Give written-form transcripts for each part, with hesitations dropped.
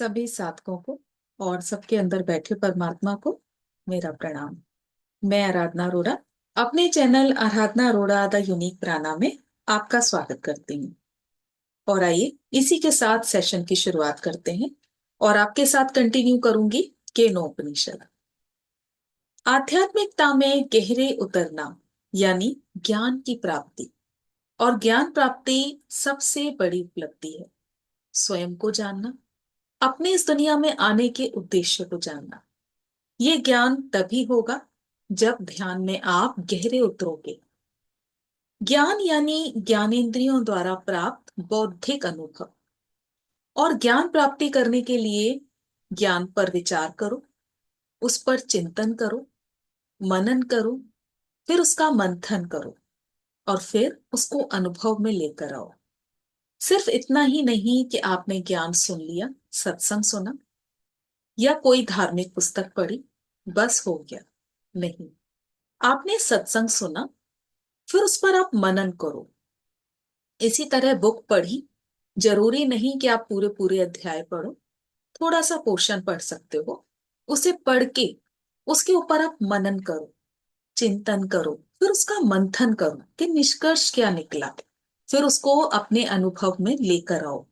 सभी साधकों को और सबके अंदर बैठे परमात्मा को मेरा प्रणाम। मैं आराधना अरोड़ा अपने channel Aradhana Arora the unique प्राणा में आपका स्वागत करती हूँ। और आइए इसी के साथ सेशन की शुरुआत करते हैं और आपके साथ कंटिन्यू करूंगी केनोपनिषद। आध्यात्मिकता में गहरे उतरना यानी ज्ञान की प्राप्ति। और ज्ञान प्राप्ति सबसे बड़ी उपलब्धि है। स्वयं को जानना, अपने इस दुनिया में आने के उद्देश्य को जानना। ये ज्ञान तभी होगा जब ध्यान में आप गहरे उतरोगे। ज्ञान यानी ज्ञानेंद्रियों द्वारा प्राप्त बौद्धिक अनुभव। और ज्ञान प्राप्ति करने के लिए ज्ञान पर विचार करो, उस पर चिंतन करो, मनन करो, फिर उसका मंथन करो और फिर उसको अनुभव में लेकर आओ। सिर्फ इतना ही नहीं कि आपने ज्ञान सुन लिया, सत्संग सुना या कोई धार्मिक पुस्तक पढ़ी, बस हो गया। नहीं, आपने सत्संग सुना, फिर उस पर आप मनन करो। इसी तरह बुक पढ़ी, जरूरी नहीं कि आप पूरे पूरे अध्याय पढ़ो, थोड़ा सा पोर्शन पढ़ सकते हो। उसे पढ़ के उसके ऊपर आप मनन करो, चिंतन करो, फिर उसका मंथन करो कि निष्कर्ष क्या निकला, फिर उसको अपने अनुभव में लेकर आओ।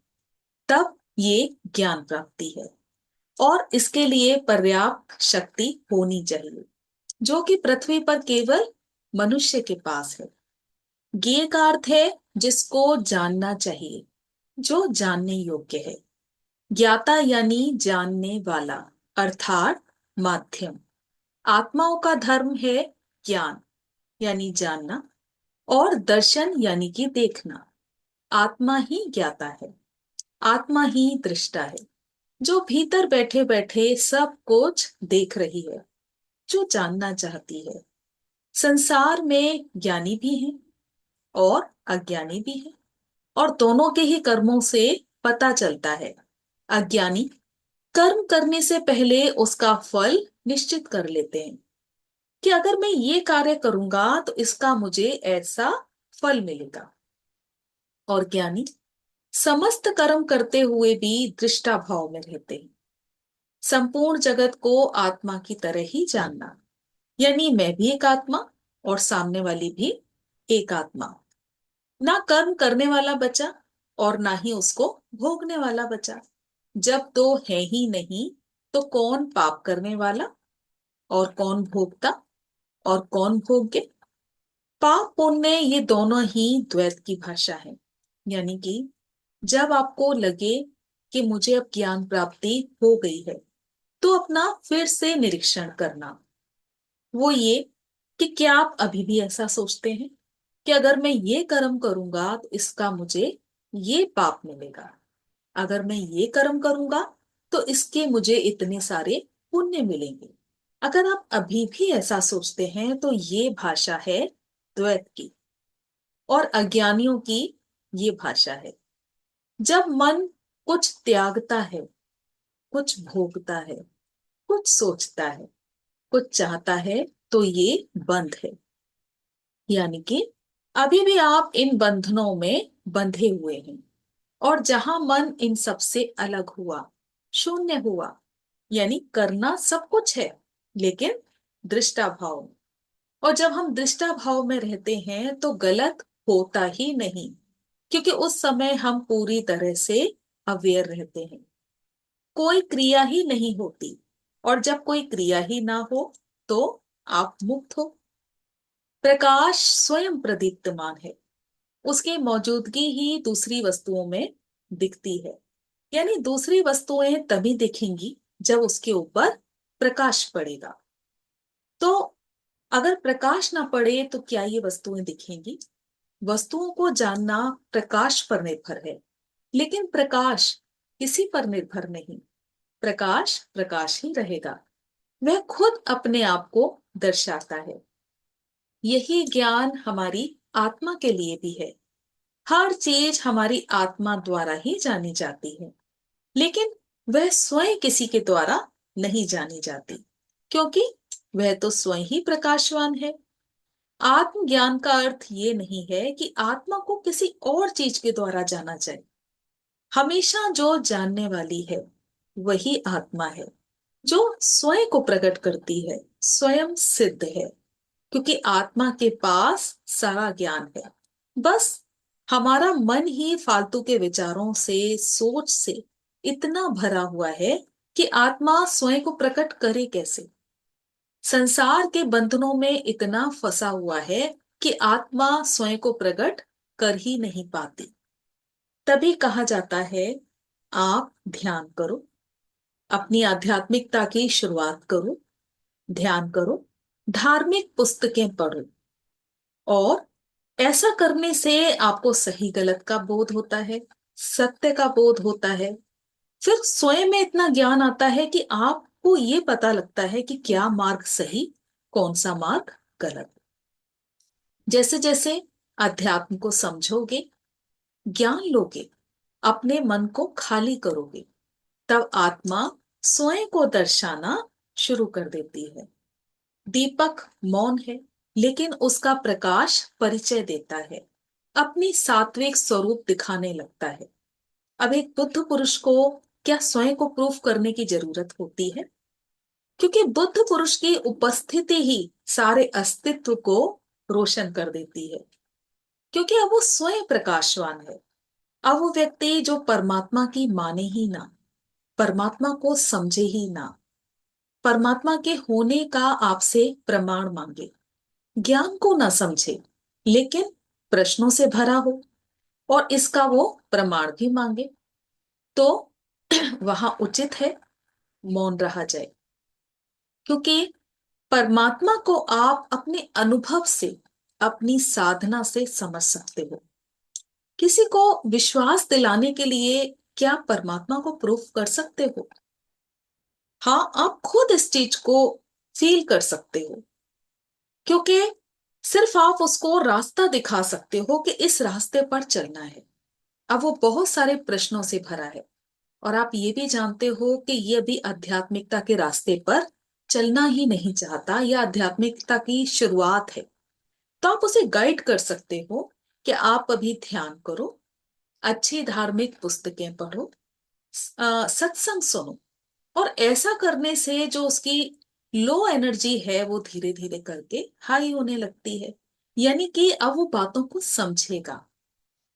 तब ये ज्ञान प्राप्ति है। और इसके लिए पर्याप्त शक्ति होनी चाहिए, जो कि पृथ्वी पर केवल मनुष्य के पास है। ज्ञेय का अर्थ है जिसको जानना चाहिए, जो जानने योग्य है। ज्ञाता यानी जानने वाला, अर्थात माध्यम। आत्माओं का धर्म है ज्ञान यानी जानना, और दर्शन यानी कि देखना। आत्मा ही ज्ञाता है, आत्मा ही दृष्टा है, जो भीतर बैठे बैठे सब कुछ देख रही है, जो जानना चाहती है। संसार में ज्ञानी भी हैं और अज्ञानी भी हैं, और दोनों के ही कर्मों से पता चलता है। अज्ञानी कर्म करने से पहले उसका फल निश्चित कर लेते हैं कि अगर मैं ये कार्य करूंगा तो इसका मुझे ऐसा फल मिलेगा। और ज्ञानी समस्त कर्म करते हुए भी दृष्टा भाव में रहते हैं। संपूर्ण जगत को आत्मा की तरह ही जानना, यानी मैं भी एक आत्मा और सामने वाली भी एक आत्मा। ना कर्म करने वाला बचा और ना ही उसको भोगने वाला बचा। जब दो है ही नहीं तो कौन पाप करने वाला और कौन भोगता और कौन भोग्य। पाप पुण्य ये दोनों ही द्वैत की भाषा है। यानी कि जब आपको लगे कि मुझे अब ज्ञान प्राप्ति हो गई है, तो अपना फिर से निरीक्षण करना। वो ये कि क्या आप अभी भी ऐसा सोचते हैं कि अगर मैं ये कर्म करूंगा तो इसका मुझे ये पाप मिलेगा, अगर मैं ये कर्म करूंगा तो इसके मुझे इतने सारे पुण्य मिलेंगे। अगर आप अभी भी ऐसा सोचते हैं तो ये भाषा है द्वैत की और अज्ञानियों की ये भाषा है। जब मन कुछ त्यागता है, कुछ भोगता है, कुछ सोचता है, कुछ चाहता है, तो ये बंध है। यानी कि अभी भी आप इन बंधनों में बंधे हुए हैं। और जहां मन इन सबसे अलग हुआ, शून्य हुआ, यानी करना सब कुछ है लेकिन दृष्टा भाव। और जब हम दृष्टा भाव में रहते हैं तो गलत होता ही नहीं, क्योंकि उस समय हम पूरी तरह से अवेयर रहते हैं। कोई क्रिया ही नहीं होती, और जब कोई क्रिया ही ना हो तो आप मुक्त हो। प्रकाश स्वयं प्रदीप्तमान है, उसकी मौजूदगी ही दूसरी वस्तुओं में दिखती है। यानी दूसरी वस्तुएं तभी दिखेंगी जब उसके ऊपर प्रकाश पड़ेगा। तो अगर प्रकाश ना पड़े तो क्या ये वस्तुएं दिखेंगी? वस्तुओं को जानना प्रकाश पर निर्भर है, लेकिन प्रकाश किसी पर निर्भर नहीं। प्रकाश प्रकाश ही रहेगा, वह खुद अपने आप को दर्शाता है। यही ज्ञान हमारी आत्मा के लिए भी है। हर चीज हमारी आत्मा द्वारा ही जानी जाती है, लेकिन वह स्वयं किसी के द्वारा नहीं जानी जाती, क्योंकि वह तो स्वयं ही प्रकाशवान है। आत्मज्ञान का अर्थ ये नहीं है कि आत्मा को किसी और चीज के द्वारा जाना जाए। हमेशा जो जानने वाली है वही आत्मा है जो स्वयं को प्रकट करती है, स्वयं सिद्ध है, क्योंकि आत्मा के पास सारा ज्ञान है। बस हमारा मन ही फालतू के विचारों से, सोच से इतना भरा हुआ है कि आत्मा स्वयं को प्रकट करे कैसे। संसार के बंधनों में इतना फंसा हुआ है कि आत्मा स्वयं को प्रकट कर ही नहीं पाती। तभी कहा जाता है, आप ध्यान करो, अपनी आध्यात्मिकता की शुरुआत करो, ध्यान करो, धार्मिक पुस्तकें पढ़ो। और ऐसा करने से आपको सही गलत का बोध होता है, सत्य का बोध होता है। फिर स्वयं में इतना ज्ञान आता है कि आपको ये पता लगता है कि क्या मार्ग सही, कौन सा मार्ग गलत। जैसे जैसे अध्यात्म को समझोगे, ज्ञान लोगे, अपने मन को खाली करोगे, तब आत्मा स्वयं को दर्शाना शुरू कर देती है। दीपक मौन है, लेकिन उसका प्रकाश परिचय देता है, अपनी सात्विक स्वरूप दिखाने लगता है। अब एक बुद्ध पुरुष को क्या स्वयं को प्रूफ करने की जरूरत होती है? क्योंकि बुद्ध पुरुष की उपस्थिति ही सारे अस्तित्व को रोशन कर देती है, क्योंकि अब वो स्वयं प्रकाशवान है। अब वो व्यक्ति जो परमात्मा की माने ही ना, परमात्मा को समझे ही ना, परमात्मा के होने का आपसे प्रमाण मांगे, ज्ञान को ना समझे, लेकिन प्रश्नों से भरा हो और इसका वो प्रमाण भी मांगे, तो वहां उचित है मौन रहा जाए। क्योंकि परमात्मा को आप अपने अनुभव से, अपनी साधना से समझ सकते हो। किसी को विश्वास दिलाने के लिए क्या परमात्मा को प्रूफ कर सकते हो? हाँ, आप खुद इस चीज को फील कर सकते हो, क्योंकि सिर्फ आप उसको रास्ता दिखा सकते हो कि इस रास्ते पर चलना है। अब वो बहुत सारे प्रश्नों से भरा है, और आप ये भी जानते हो कि ये भी आध्यात्मिकता के रास्ते पर चलना ही नहीं चाहता, या आध्यात्मिकता की शुरुआत है। तो आप उसे गाइड कर सकते हो कि आप अभी ध्यान करो, अच्छी धार्मिक पुस्तकें पढ़ो, सत्संग सुनो। और ऐसा करने से जो उसकी लो एनर्जी है वो धीरे धीरे करके हाई होने लगती है। यानी कि अब वो बातों को समझेगा,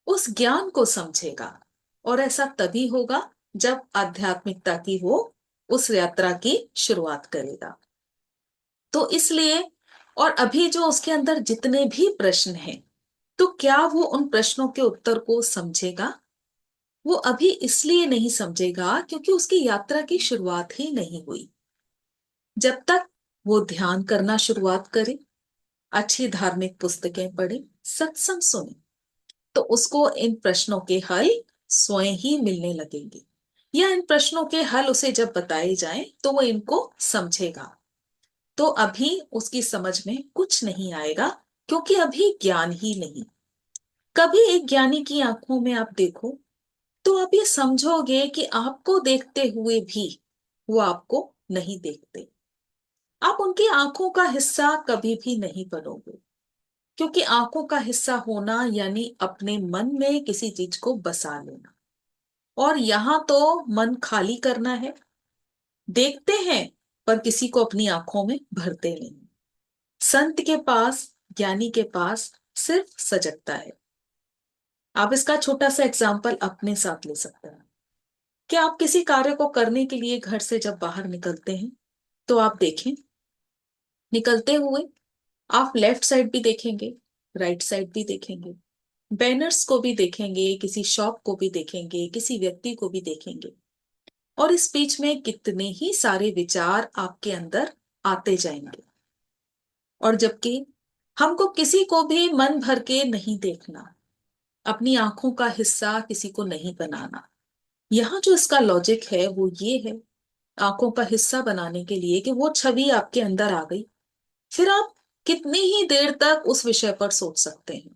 उस ज्ञान को समझेगा। और ऐसा तभी होगा जब आध्यात्मिकता की वो उस यात्रा की शुरुआत करेगा। तो इसलिए, और अभी जो उसके अंदर जितने भी प्रश्न हैं, तो क्या वो उन प्रश्नों के उत्तर को समझेगा? वो अभी इसलिए नहीं समझेगा क्योंकि उसकी यात्रा की शुरुआत ही नहीं हुई। जब तक वो ध्यान करना शुरुआत करे, अच्छी धार्मिक पुस्तकें पढ़े, सत्संग सुने, तो उसको इन प्रश्नों के हल स्वयं ही मिलने लगेंगे। या इन प्रश्नों के हल उसे जब बताए जाएं तो वो इनको समझेगा। तो अभी उसकी समझ में कुछ नहीं आएगा, क्योंकि अभी ज्ञान ही नहीं। कभी एक ज्ञानी की आंखों में आप देखो, तो आप ये समझोगे कि आपको देखते हुए भी वो आपको नहीं देखते। आप उनकी आंखों का हिस्सा कभी भी नहीं बनोगे, क्योंकि आंखों का हिस्सा होना यानी अपने मन में किसी चीज को बसा लेना। और यहां तो मन खाली करना है। देखते हैं, पर किसी को अपनी आंखों में भरते नहीं। संत के पास, ज्ञानी के पास सिर्फ सजगता है। आप इसका छोटा सा एग्जाम्पल अपने साथ ले सकते हैं कि आप किसी कार्य को करने के लिए घर से जब बाहर निकलते हैं, तो आप देखें, निकलते हुए आप लेफ्ट साइड भी देखेंगे, राइट साइड भी देखेंगे, बैनर्स को भी देखेंगे, किसी शॉप को भी देखेंगे, किसी व्यक्ति को भी देखेंगे। और इस बीच में कितने ही सारे विचार आपके अंदर आते जाएंगे। और जबकि हमको किसी को भी मन भर के नहीं देखना, अपनी आंखों का हिस्सा किसी को नहीं बनाना। यहाँ जो इसका लॉजिक है वो ये है, आंखों का हिस्सा बनाने के लिए कि वो छवि आपके अंदर आ गई, फिर आप कितनी ही देर तक उस विषय पर सोच सकते हैं।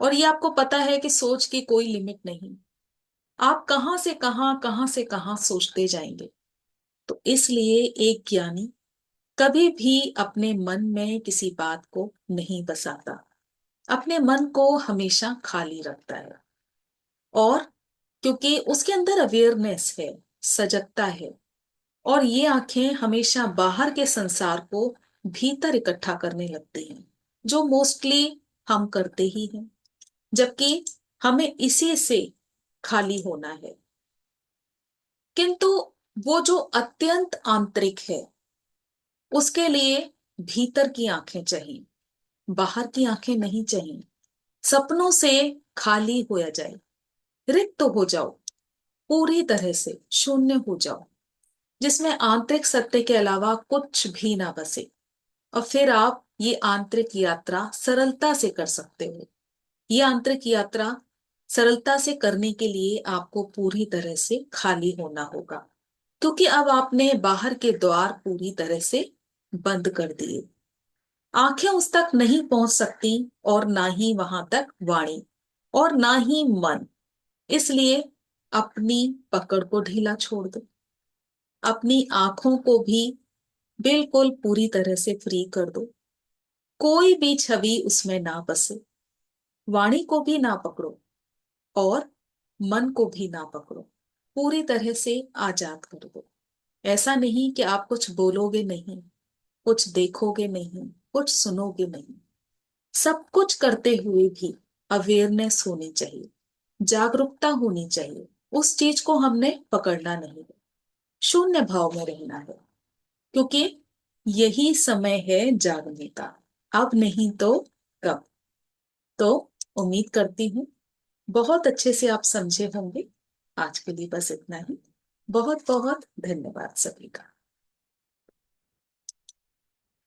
और ये आपको पता है कि सोच की कोई लिमिट नहीं, आप कहां से कहां सोचते जाएंगे। तो इसलिए एक ज्ञानी कभी भी अपने मन में किसी बात को नहीं बसाता, अपने मन को हमेशा खाली रखता है। और क्योंकि उसके अंदर अवेयरनेस है, सजगता है और ये आंखें हमेशा बाहर के संसार को भीतर इकट्ठा करने लगती हैं, जो मोस्टली हम करते ही हैं, जबकि हमें इसी से खाली होना है। किंतु वो जो अत्यंत आंतरिक है, उसके लिए भीतर की आंखें चाहिए, बाहर की आंखें नहीं चाहिए। सपनों से खाली होया जाए, रिक्त हो जाओ, पूरी तरह से शून्य हो जाओ, जिसमें आंतरिक सत्य के अलावा कुछ भी ना बसे। और फिर आप ये आंतरिक यात्रा सरलता से कर सकते हो। ये आंतरिक यात्रा सरलता से करने के लिए आपको पूरी तरह से खाली होना होगा, क्योंकि अब आपने बाहर के द्वार पूरी तरह से बंद कर दिए। आंखें उस तक नहीं पहुंच सकती, और ना ही वहां तक वाणी, और ना ही मन। इसलिए अपनी पकड़ को ढीला छोड़ दो, अपनी आंखों को भी बिल्कुल पूरी तरह से फ्री कर दो। कोई भी छवि उसमें ना बसे, वाणी को भी ना पकड़ो और मन को भी ना पकड़ो, पूरी तरह से आजाद कर दो। ऐसा नहीं कि आप कुछ बोलोगे नहीं, कुछ देखोगे नहीं, कुछ सुनोगे नहीं। सब कुछ करते हुए भी अवेयरनेस होनी चाहिए, जागरूकता होनी चाहिए। उस चीज को हमने पकड़ना नहीं है, शून्य भाव में रहना है, क्योंकि यही समय है जागने का, अब नहीं तो कब। तो उम्मीद करती हूँ बहुत अच्छे से आप समझे होंगे। आज के लिए बस इतना ही। बहुत बहुत धन्यवाद सभी का।